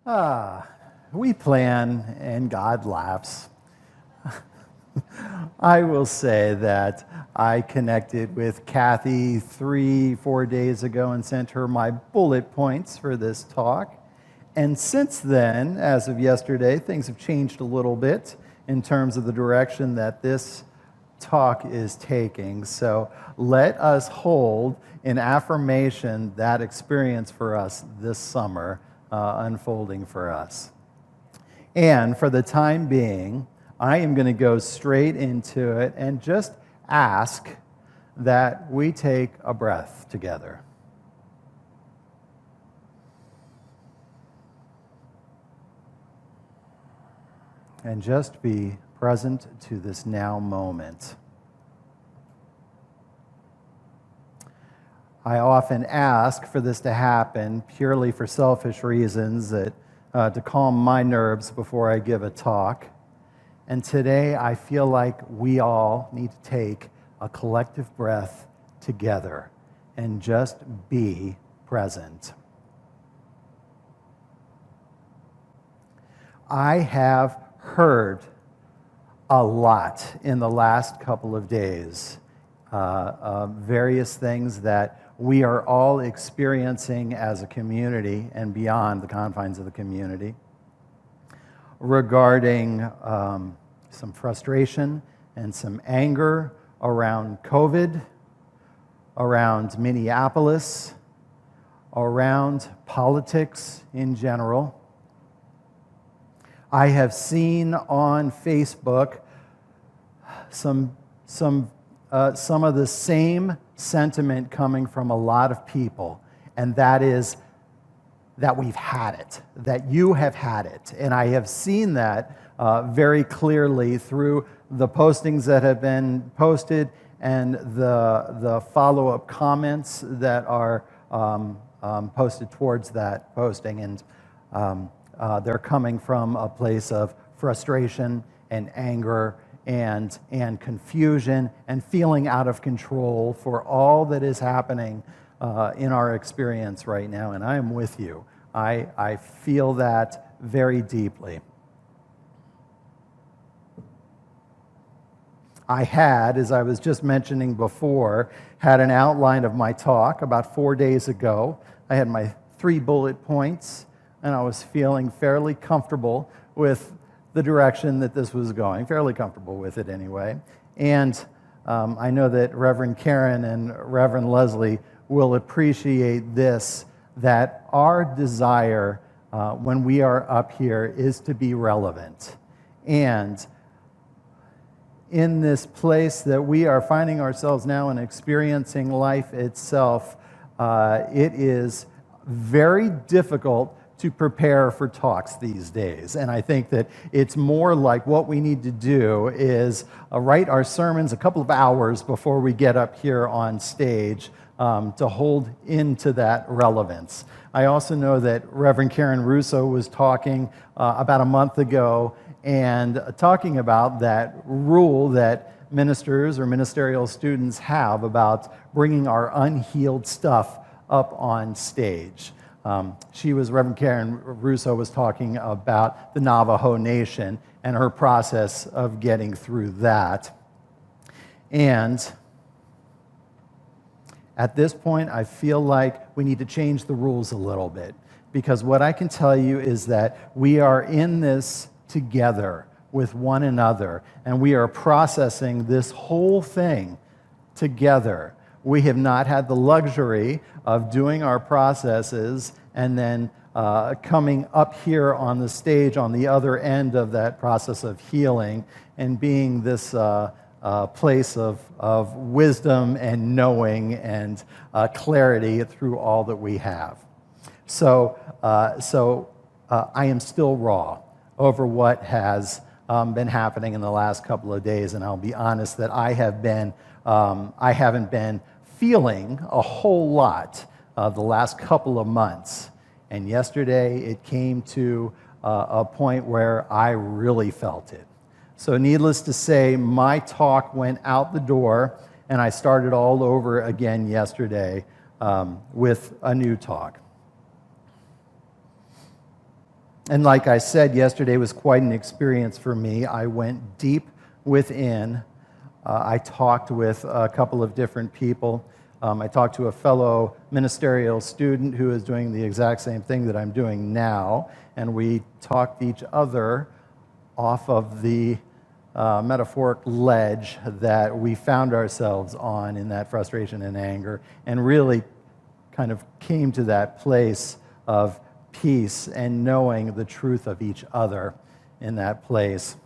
Ah, we plan and God laughs. I will say that I connected with Kathy 3-4 days ago and sent her my bullet points for this talk. And since then, as of yesterday, things have changed a little bit in terms of the direction that this talk is taking. So let us hold in affirmation that experience for us this summer unfolding for us. And for the time being, I am going to go straight into it and just ask that we take a breath together. And just be present to this now moment. I often ask for this to happen purely for selfish reasons, to calm my nerves before I give a talk. And today I feel like we all need to take a collective breath together and just be present. I have heard a lot in the last couple of days, various things that we are all experiencing as a community and beyond the confines of the community regarding some frustration and some anger around COVID, around Minneapolis, around politics in general. I have seen on Facebook some of the same sentiment coming from a lot of people, and that is that we've had it, that you have had it. And I have seen that very clearly through the postings that have been posted and the follow-up comments that are posted towards that posting. And they're coming from a place of frustration and anger and confusion and feeling out of control for all that is happening in our experience right now. And I am with you. I feel that very deeply. I had, as I was just mentioning before, had an outline of my talk about 4 days ago. I had my 3 bullet points, and I was feeling fairly comfortable with the direction that this was going, fairly comfortable with it anyway. And I know that Reverend Karen and Reverend Leslie will appreciate this, that our desire when we are up here is to be relevant. And in this place that we are finding ourselves now and experiencing life itself, it is very difficult to prepare for talks these days. And I think that it's more like what we need to do is write our sermons a couple of hours before we get up here on stage to hold into that relevance. I also know that Reverend Karen Russo was talking about a month ago and talking about that rule that ministers or ministerial students have about bringing our unhealed stuff up on stage. Reverend Karen Russo was talking about the Navajo Nation and her process of getting through that. And at this point, I feel like we need to change the rules a little bit, because what I can tell you is that we are in this together with one another, and we are processing this whole thing together. We have not had the luxury of doing our processes and then coming up here on the stage on the other end of that process of healing and being this place of wisdom and knowing and clarity through all that we have. So I am still raw over what has been happening in the last couple of days, and I'll be honest that I haven't been feeling a whole lot the last couple of months. And yesterday it came to a point where I really felt it. So needless to say, my talk went out the door, and I started all over again yesterday with a new talk. And like I said, yesterday was quite an experience for me. I went deep within. I talked with a couple of different people. I talked to a fellow ministerial student who is doing the exact same thing that I'm doing now, and we talked each other off of the metaphoric ledge that we found ourselves on in that frustration and anger, and really kind of came to that place of peace and knowing the truth of each other in that place.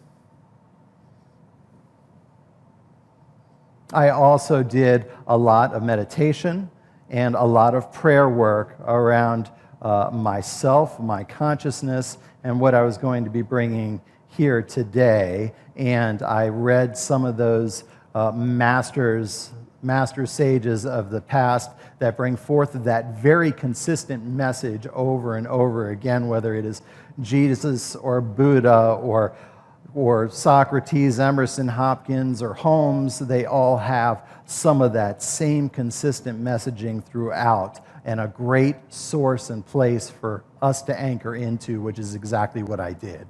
I also did a lot of meditation and a lot of prayer work around myself, my consciousness, and what I was going to be bringing here today. And I read some of those master sages of the past that bring forth that very consistent message over and over again, whether it is Jesus or Buddha or Socrates, Emerson, Hopkins, or Holmes. They all have some of that same consistent messaging throughout, and a great source and place for us to anchor into, which is exactly what I did.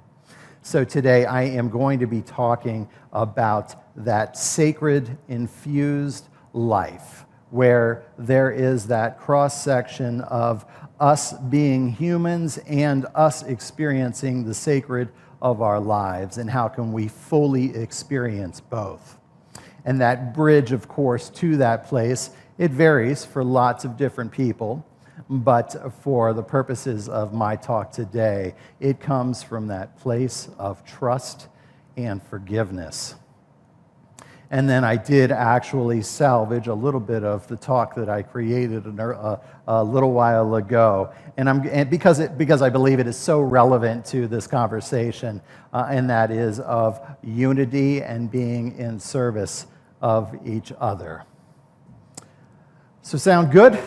So today I am going to be talking about that sacred infused life, where there is that cross-section of us being humans and us experiencing the sacred of our lives, and how can we fully experience both. And that bridge, of course, to that place, it varies for lots of different people, but for the purposes of my talk today, it comes from that place of trust and forgiveness. And then I did actually salvage a little bit of the talk that I created a little while ago, and because I believe it is so relevant to this conversation, and that is of unity and being in service of each other. So sound good?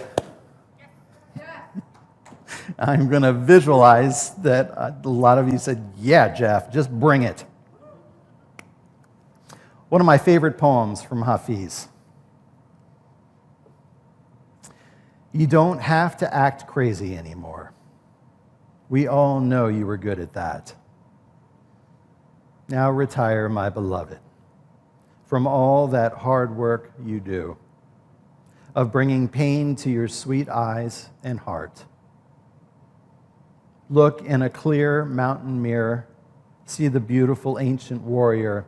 I'm going to visualize that a lot of you said, "Yeah, Jeff, just bring it." One of my favorite poems from Hafiz. You don't have to act crazy anymore. We all know you were good at that. Now retire, my beloved, from all that hard work you do, of bringing pain to your sweet eyes and heart. Look in a clear mountain mirror, see the beautiful ancient warrior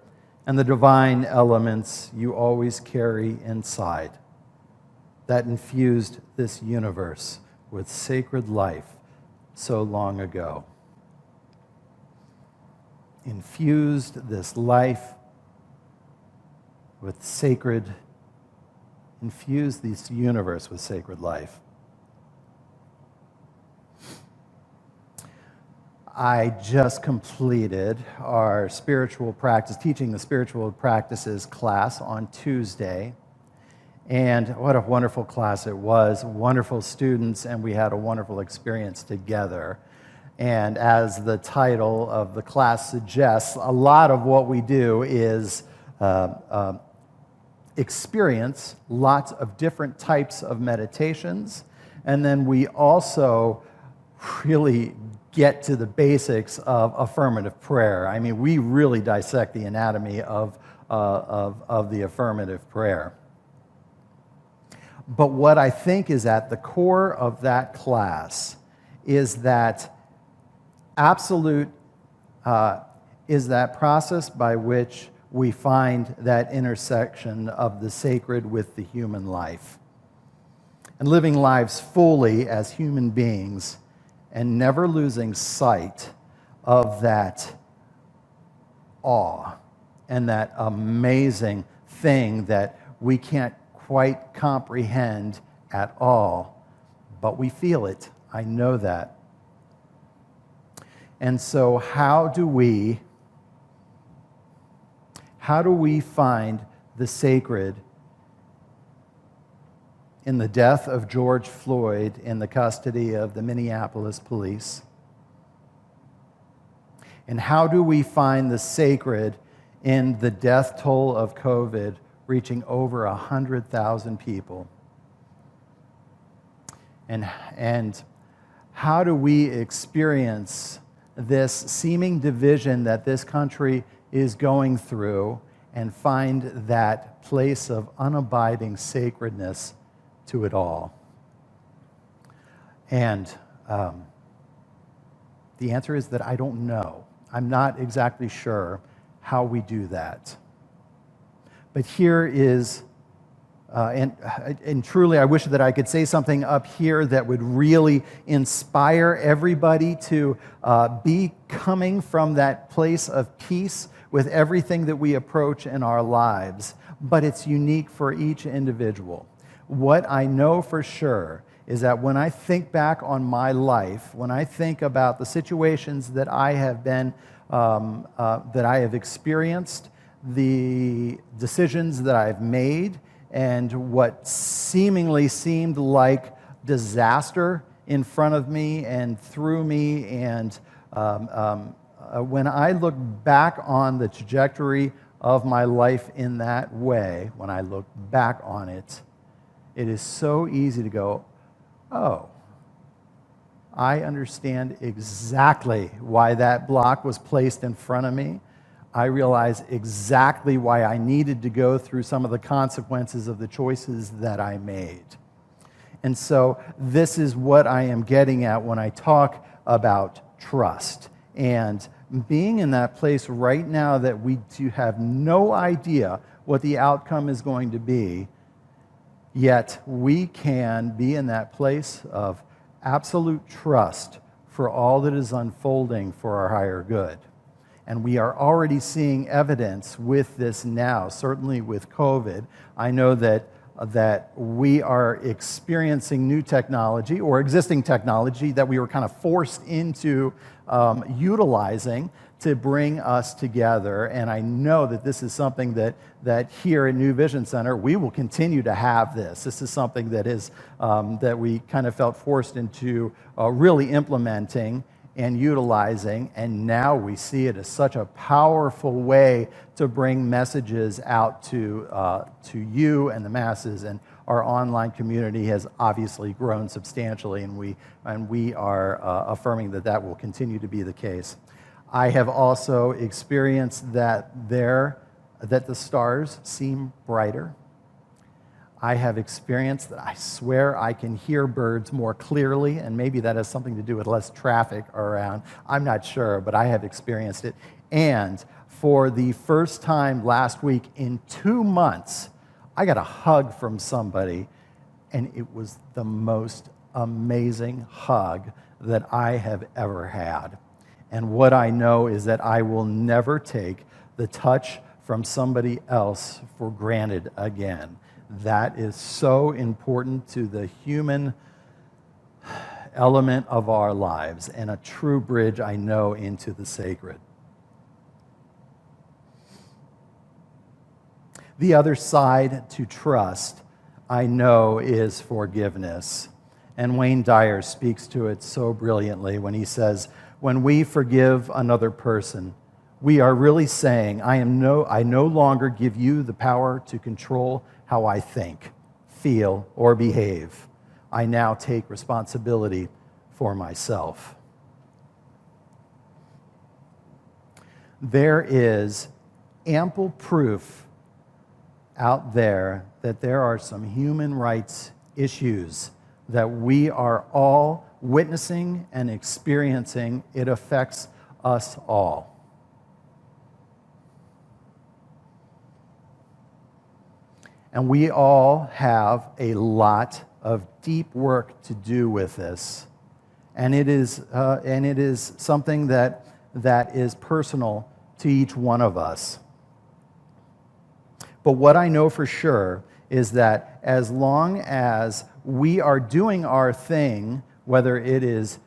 and the divine elements you always carry inside that infused this universe with sacred life so long ago. Infused this life with sacred, infused this universe with sacred life. I just completed our spiritual practice, teaching the spiritual practices class on Tuesday. And what a wonderful class it was, wonderful students, and we had a wonderful experience together. And as the title of the class suggests, a lot of what we do is experience lots of different types of meditations, and then we also really get to the basics of affirmative prayer. I mean, we really dissect the anatomy of the affirmative prayer. But what I think is at the core of that class is that is that process by which we find that intersection of the sacred with the human life, and living lives fully as human beings, and never losing sight of that awe and that amazing thing that we can't quite comprehend at all, but we feel it. I know that. And so how do we find the sacred in the death of George Floyd in the custody of the Minneapolis police? And how do we find the sacred in the death toll of COVID reaching over 100,000 people? And how do we experience this seeming division that this country is going through and find that place of unabiding sacredness to it all? And the answer is that I don't know. I'm not exactly sure how we do that. But here is, and truly I wish that I could say something up here that would really inspire everybody to be coming from that place of peace with everything that we approach in our lives. But it's unique for each individual. What I know for sure is that when I think back on my life, when I think about the situations that I have been, that I have experienced, the decisions that I've made, and what seemingly seemed like disaster in front of me and through me, and when I look back on the trajectory of my life in that way, when I look back on it, it is so easy to go, oh, I understand exactly why that block was placed in front of me. I realize exactly why I needed to go through some of the consequences of the choices that I made. And so this is what I am getting at when I talk about trust. And being in that place right now that we do have no idea what the outcome is going to be, yet we can be in that place of absolute trust for all that is unfolding for our higher good. And we are already seeing evidence with this now, certainly with COVID. I know that we are experiencing new technology or existing technology that we were kind of forced into utilizing to bring us together. And I know that this is something that here at New Vision Center, we will continue to have this. This is something that is that we kind of felt forced into really implementing and utilizing, and now we see it as such a powerful way to bring messages out to you and the masses. And our online community has obviously grown substantially, and we are affirming that that will continue to be the case. I have also experienced that the stars seem brighter. I have experienced that I swear I can hear birds more clearly, and maybe that has something to do with less traffic around. I'm not sure, but I have experienced it. And for the first time last week in 2 months, I got a hug from somebody, and it was the most amazing hug that I have ever had. And what I know is that I will never take the touch from somebody else for granted again. That is so important to the human element of our lives, and a true bridge, I know, into the sacred. The other side to trust, I know, is forgiveness. And Wayne Dyer speaks to it so brilliantly when he says, when we forgive another person, we are really saying, I no longer give you the power to control how I think, feel, or behave. I now take responsibility for myself. There is ample proof out there that there are some human rights issues that we are all witnessing and experiencing. It affects us all. And we all have a lot of deep work to do with this. And it is something that is personal to each one of us. But what I know for sure is that as long as we are doing our thing, whether it is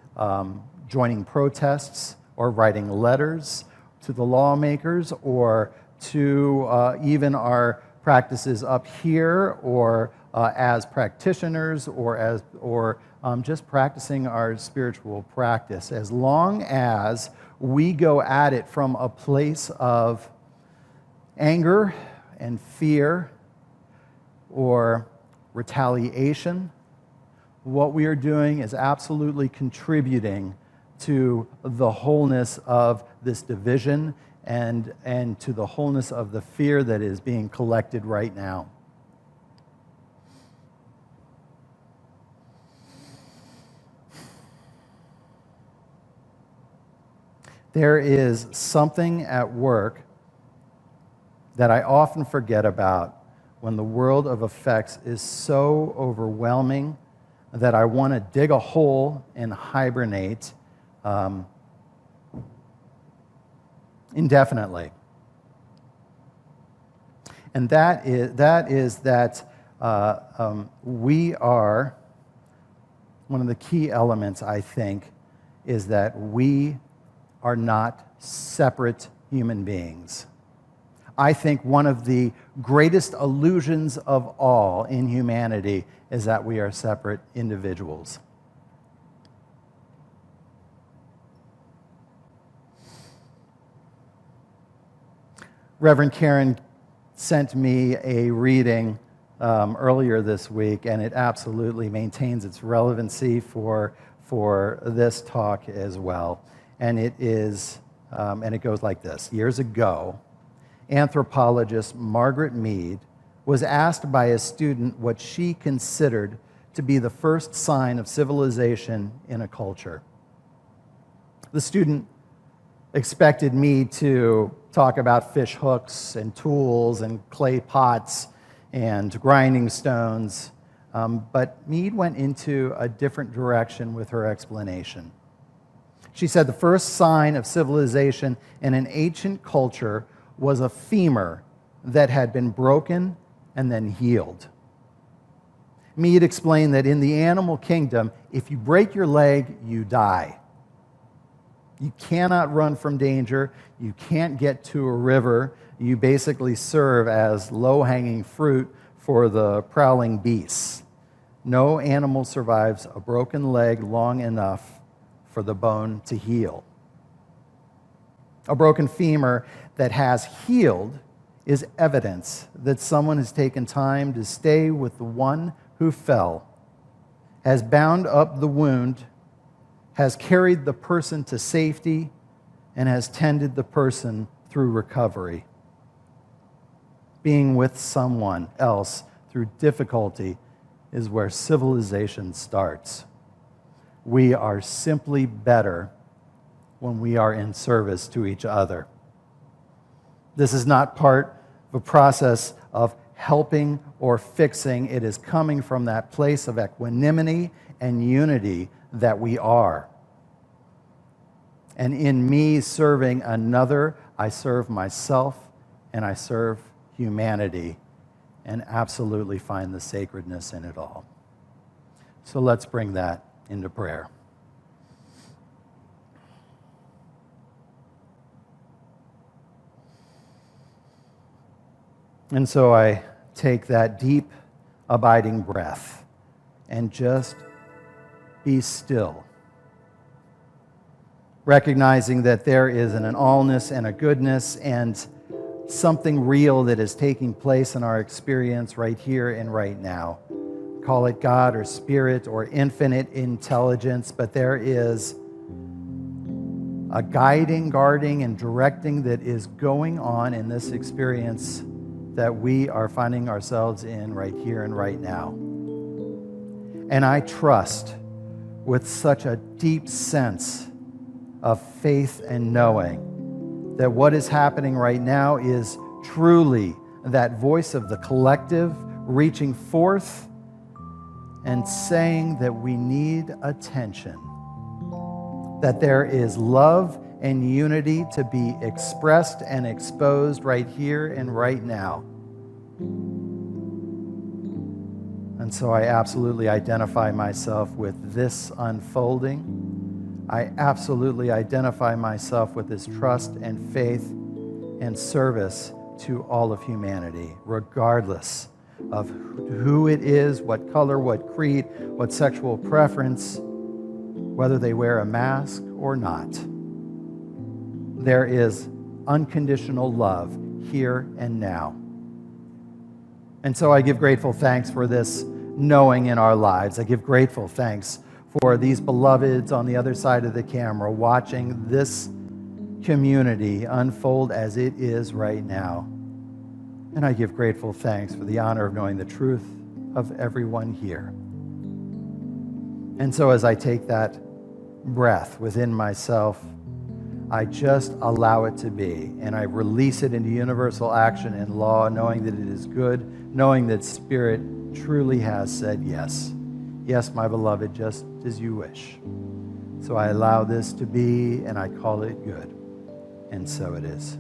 joining protests or writing letters to the lawmakers or to even our practices up here, or as practitioners, or just practicing our spiritual practice, as long as we go at it from a place of anger and fear or retaliation, what we are doing is absolutely contributing to the wholeness of this division and to the wholeness of the fear that is being collected right now. There is something at work that I often forget about when the world of effects is so overwhelming that I want to dig a hole and hibernate indefinitely. And that is that we are, one of the key elements, I think, is that we are not separate human beings. I think one of the greatest illusions of all in humanity is that we are separate individuals. Reverend Karen sent me a reading earlier this week, and it absolutely maintains its relevancy for this talk as well. And it goes like this. Years ago, anthropologist Margaret Mead was asked by a student what she considered to be the first sign of civilization in a culture. The student expected Mead to talk about fish hooks and tools and clay pots and grinding stones, but Mead went into a different direction with her explanation. She said the first sign of civilization in an ancient culture was a femur that had been broken and then healed. Mead explained that in the animal kingdom, if you break your leg, you die. You cannot run from danger. You can't get to a river. You basically serve as low-hanging fruit for the prowling beasts. No animal survives a broken leg long enough for the bone to heal. A broken femur that has healed is evidence that someone has taken time to stay with the one who fell, has bound up the wound, has carried the person to safety, and has tended the person through recovery. Being with someone else through difficulty is where civilization starts. We are simply better when we are in service to each other. This is not part of a process of helping or fixing. It is coming from that place of equanimity and unity that we are. And in me serving another, I serve myself and I serve humanity and absolutely find the sacredness in it all. So let's bring that into prayer. And so I take that deep, abiding breath and just be still, recognizing that there is an allness and a goodness and something real that is taking place in our experience right here and right now. Call it God or Spirit or infinite intelligence, but there is a guiding, guarding, and directing that is going on in this experience that we are finding ourselves in right here and right now. And I trust with such a deep sense of faith and knowing that what is happening right now is truly that voice of the collective reaching forth and saying that we need attention, that there is love and unity to be expressed and exposed right here and right now. And so I absolutely identify myself with this unfolding. I absolutely identify myself with this trust and faith and service to all of humanity, regardless of who it is, what color, what creed, what sexual preference, whether they wear a mask or not. There is unconditional love here and now. And so I give grateful thanks for this knowing in our lives. I give grateful thanks for these beloveds on the other side of the camera watching this community unfold as it is right now. And I give grateful thanks for the honor of knowing the truth of everyone here. And so as I take that breath within myself, I just allow it to be, and I release it into universal action and law, knowing that it is good, knowing that Spirit truly has said yes. Yes, my beloved, just as you wish. So I allow this to be, and I call it good. And so it is.